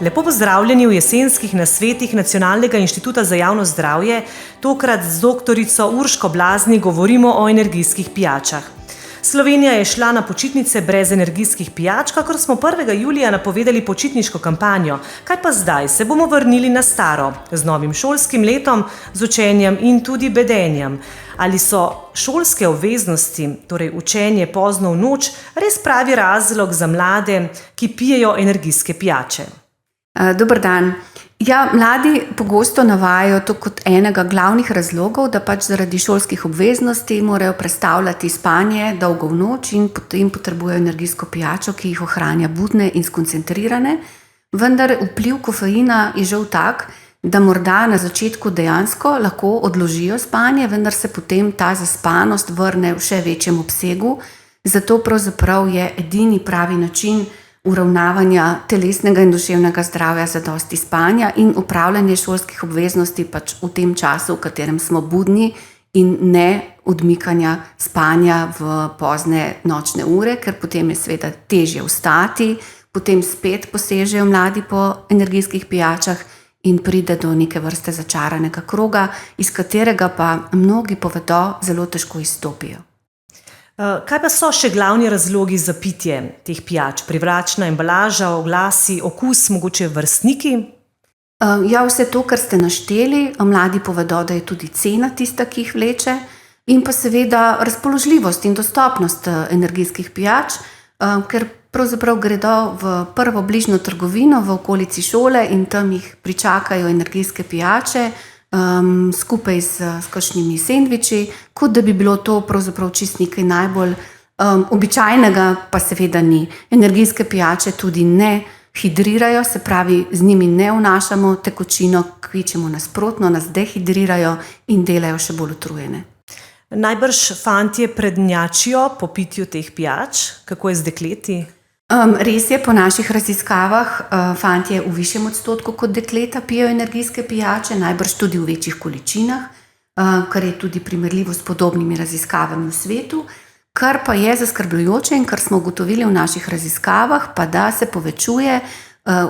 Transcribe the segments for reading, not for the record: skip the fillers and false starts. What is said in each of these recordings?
Lepo pozdravljeni v jesenskih nasvetih Nacionalnega inštituta za javno zdravje. Tokrat z doktorico Urško Blaznik govorimo o energijskih pijačah. Slovenija je šla na počitnice brez energijskih pijač, kakor smo 1. julija napovedali počitniško kampanjo. Kaj pa zdaj? Se bomo vrnili na staro, z novim šolskim letom, z učenjem in tudi bedenjem. Ali so šolske obveznosti, torej učenje pozno v noč, res pravi razlog za mlade, ki pijejo energijske pijače? Dober dan. Ja, mladi pogosto navajajo to kot enega glavnih razlogov, da pač zaradi šolskih obveznosti morajo prestavljati spanje dolgo v noč in potem potrebujejo energijsko pijačo, ki jih ohranja budne in skoncentrirane. Vendar vpliv kofeina je žal tak, da morda na začetku dejansko lahko odložijo spanje, vendar se potem ta zaspanost vrne v še večjem obsegu. Zato pravzaprav je edini pravi način uravnavanja telesnega in duševnega zdravja zadosti spanja in upravljanje šolskih obveznosti pač v tem času, v katerem smo budni, in ne odmikanja spanja v pozne nočne ure, ker potem je seveda težje vstati, potem spet posežejo mladi po energijskih pijačah in pride do neke vrste začaranega kroga, iz katerega pa mnogi povedo, zelo težko izstopijo. Kaj pa so še glavni razlogi za pitje teh pijač? Privlačna embalaža, oglasi, okus, mogoče vrstniki? Ja, vse to, kar ste našteli, mladi povedo, da je tudi cena tista, ki jih vleče, in pa seveda razpoložljivost in dostopnost energijskih pijač, ker pravzaprav gredo v prvo bližnjo trgovino v okolici šole in tam jih pričakajo energijske pijače, skupaj s kakšnimi sendviči, kot da bi bilo to pravzaprav čisto nekaj najbolj običajnega, pa seveda ni. Energijske pijače tudi ne hidrirajo, se pravi, z njimi ne vnašamo tekočino, kvečjemu nasprotno, nas dehidrirajo in delajo še bolj utrujene. Najbrž fantje prednjačijo po pitju teh pijač. Kako je z dekleti? Res je, po naših raziskavah fantje v višjem odstotku kot dekleta pijejo energijske pijače, najbrž tudi v večjih količinah, kar je tudi primerljivo s podobnimi raziskavami v svetu. Kar pa je zaskrbljujoče in kar smo ugotovili v naših raziskavah, pa da se povečuje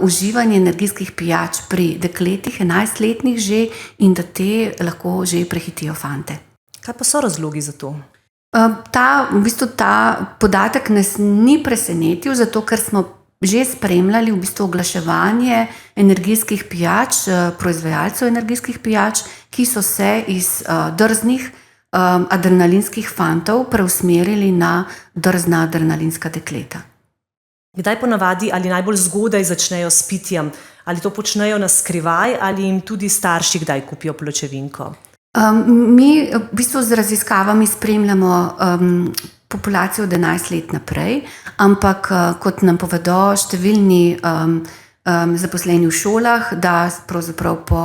uživanje energijskih pijač pri dekletih, 11-letnih že, in da te lahko že prehitijo fante. Kaj pa so razlogi za to? Ta podatek nas ni presenetil, zato ker smo že spremljali oglaševanje energijskih pijač, proizvajalcev energijskih pijač, ki so se iz drznih adrenalinskih fantov preusmerili na drzna adrenalinska dekleta. Kdaj ponavadi ali najbolj zgodaj začnejo s pitjem? Ali to počnejo na skrivaj ali jim tudi starši kdaj kupijo pločevinko? Mi v bistvu z raziskavami spremljamo populacijo od 11 let naprej, ampak kot nam povedo številni zaposleni v šolah, da pravzaprav po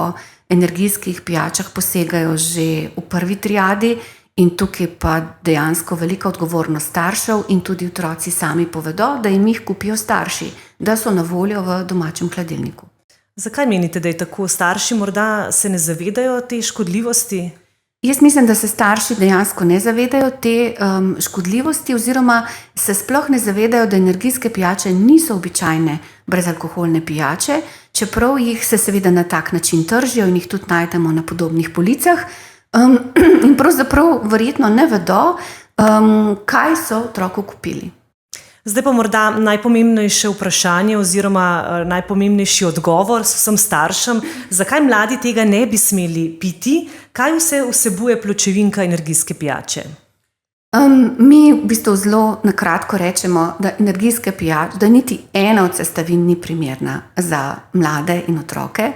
energijskih pijačah posegajo že v prvi triadi, in tukaj pa dejansko velika odgovornost staršev in tudi otroci sami povedo, da jim jih kupijo starši, da so na voljo v domačem hladilniku. Zakaj menite, da je tako? Starši morda se ne zavedajo te škodljivosti? Jaz mislim, da se starši dejansko ne zavedajo te škodljivosti oziroma se sploh ne zavedajo, da energijske pijače niso običajne brezalkoholne pijače, čeprav jih se seveda na tak način tržijo in jih tudi najdemo na podobnih policah, in pravzaprav verjetno ne vedo, kaj so otroku kupili. Zdaj pa morda najpomembnejše vprašanje oziroma najpomembnejši odgovor vsem staršem, zakaj mladi tega ne bi smeli piti, kaj vse vsebuje pločevinka energijske pijače? Mi v bistvu zelo na kratko rečemo, da energijske pijače, da niti ena od sestavin ni primerna za mlade in otroke.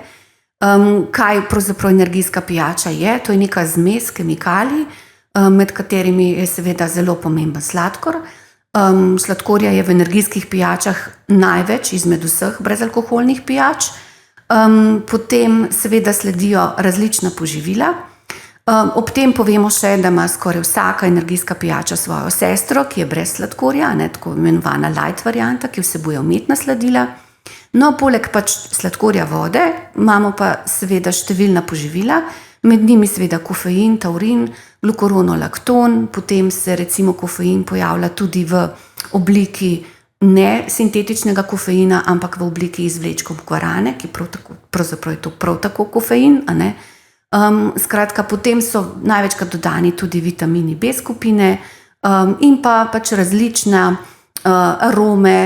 Kaj pravzaprav energijska pijača je? To je neka zmes kemikalij, med katerimi je seveda zelo pomemben sladkor. Sladkorja je v energijskih pijačah največ izmed vseh brezalkoholnih pijač. Potem seveda sledijo različna poživila. Ob tem povemo še, da ima skoraj vsaka energijska pijača svojo sestro, ki je brez sladkorja, tako imenovana light varianta, ki vsebuje umetna sladila. No, poleg pač sladkorja vode imamo pa seveda številna poživila, med njimi seveda kofein, taurin, glukuronolakton, potem se recimo kofein pojavlja tudi v obliki ne sintetičnega kofeina, ampak v obliki izvlečkov guarane, ki pravzaprav je to prav tako kofein, a ne. Skratka, potem so največkrat dodani tudi vitamini B skupine, in pa pač različne arome,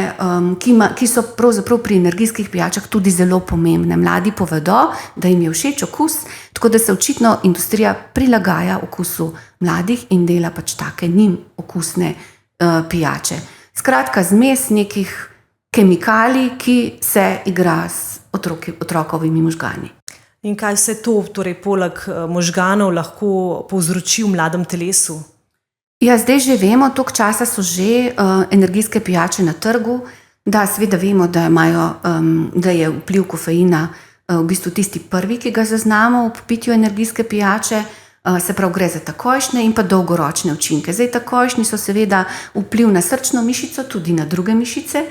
ki so pravzaprav pri energijskih pijačah tudi zelo pomembne. Mladi povedo, da jim je všeč okus, tako da se očitno industrija prilagaja okusu mladih in dela pač take njim okusne pijače. Skratka, zmes nekih kemikalij, ki se igra s otrokovimi možgani. In kaj vse to, torej poleg možganov, lahko povzroči v mladem telesu? Ja, zdaj že vemo, toliko časa so že energijske pijače na trgu, da seveda vemo, da je vpliv kofeina v bistvu tisti prvi, ki ga zaznamo ob pitju energijske pijače, se pravi gre za takojšnje in pa dolgoročne učinke. Zdaj takojšnji so seveda vpliv na srčno mišico, tudi na druge mišice,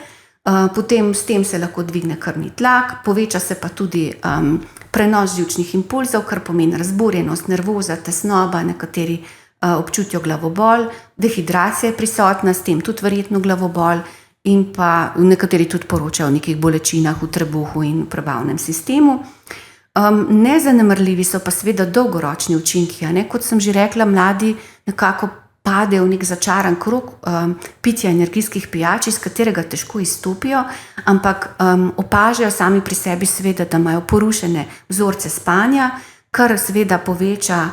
potem s tem se lahko dvigne krvni tlak, poveča se pa tudi prenos živčnih impulzov, kar pomeni razburjenost, nervoza, tesnoba, nekateri občutijo glavobol, dehidracija je prisotna, s tem tudi verjetno glavobol in pa nekateri tudi poročajo o nekih bolečinah v trebuhu in v prebavnem sistemu. Nezanemarljivi so pa seveda dolgoročni učinki, a ne? Kot sem že rekla, mladi nekako padejo v nek začaran krog pitja energijskih pijač, iz katerega težko izstopijo, ampak opažajo sami pri sebi seveda, da imajo porušene vzorce spanja, kar seveda poveča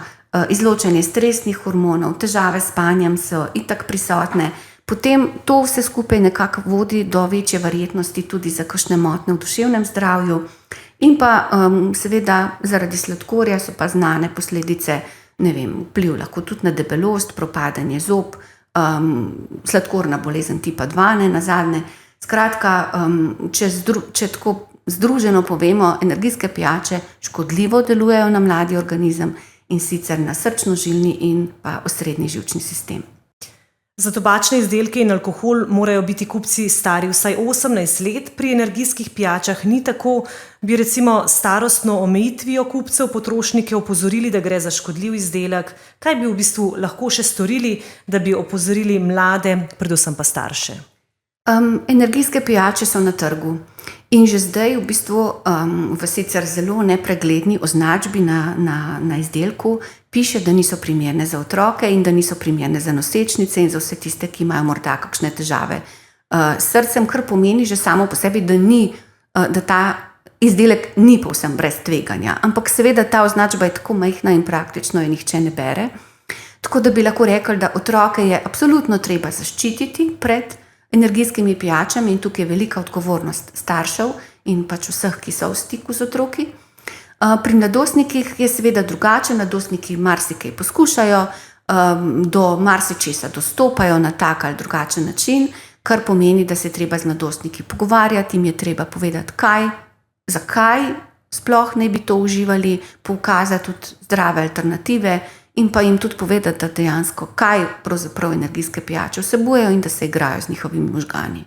izločanje stresnih hormonov, težave s spanjem so itak prisotne. Potem to vse skupaj nekako vodi do večje verjetnosti tudi za kakšne motnje v duševnem zdravju. In pa seveda zaradi sladkorja so pa znane posledice, ne vem, vpliv lahko tudi na debelost, propadanje zob, sladkorna bolezen tipa 2, ne nazadnje. Skratka, če tako združeno povemo, energijske pijače škodljivo delujejo na mladi organizem in sicer na srčno-žilni in pa osrednji živčni sistem. Za tobačne izdelke in alkohol morajo biti kupci stari vsaj 18 let, pri energijskih pijačah ni tako. Bi recimo starostno omejitvijo kupcev potrošnike opozorili, da gre za škodljiv izdelek? Kaj bi v bistvu lahko še storili, da bi opozorili mlade, predvsem pa starše? Energijske pijače so na trgu in že zdaj v bistvu v sicer zelo nepregledni označbi na izdelku piše, da niso primerne za otroke in da niso primerne za nosečnice in za vse tiste, ki imajo morda kakšne težave s srcem, kar pomeni že samo po sebi, da ta izdelek ni povsem brez tveganja. Ampak seveda ta označba je tako majhna in praktično jo nihče ne bere. Tako da bi lahko rekli, da otroke je absolutno treba zaščititi pred energijskimi pijačami in tukaj je velika odgovornost staršev in pač vseh, ki so v stiku z otroki. Pri mladostnikih je seveda drugače, mladostniki marsikaj poskušajo, do marsičesa dostopajo na tak ali drugačen način, kar pomeni, da se je treba z mladostniki pogovarjati, jim je treba povedati, zakaj sploh ne bi to uživali, pokazati tudi zdrave alternative in pa jim tudi povedati, da dejansko kaj pravzaprav energijske pijače vsebujejo in da se igrajo z njihovimi možgani.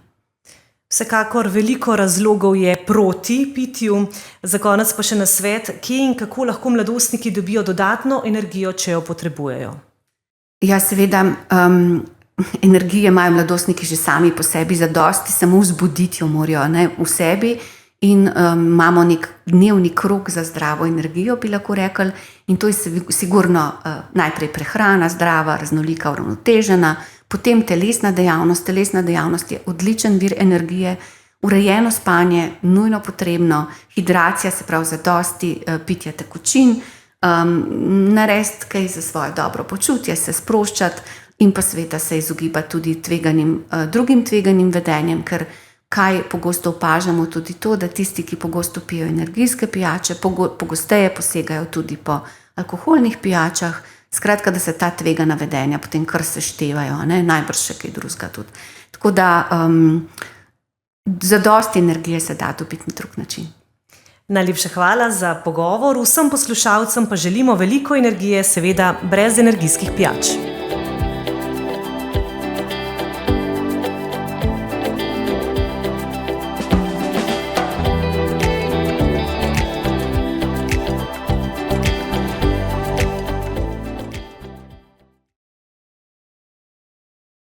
Vsekakor veliko razlogov je proti pitju. Za konec pa še nasvet, kje in kako lahko mladostniki dobijo dodatno energijo, če jo potrebujejo. Ja, seveda, energije imajo mladostniki že sami po sebi zadosti, samo vzbuditi jo morajo, ne, v sebi. In imamo nek dnevni krog za zdravo energijo, bi lahko rekli, in to je sigurno najprej prehrana zdrava, raznolika, uravnotežena, potem telesna dejavnost. Telesna dejavnost je odličen vir energije, urejeno spanje, nujno potrebno, hidracija, se pravi zadosti pitja tekočin, narediti kaj za svoje dobro počutje, se sproščati in pa seveda se izogibati tudi drugim tveganim vedenjem, ker kaj pogosto opažamo tudi to, da tisti, ki pogosto pijo energijske pijače, pogosteje posegajo tudi po alkoholnih pijačah, skratka, da se ta tvegana vedenja potem kar seštevajo, ne, najbrž še kaj drugega tudi. Tako da zadosti energije se da dobiti na drug način. Najlepša hvala za pogovor, vsem poslušalcem pa želimo veliko energije, seveda brez energijskih pijač.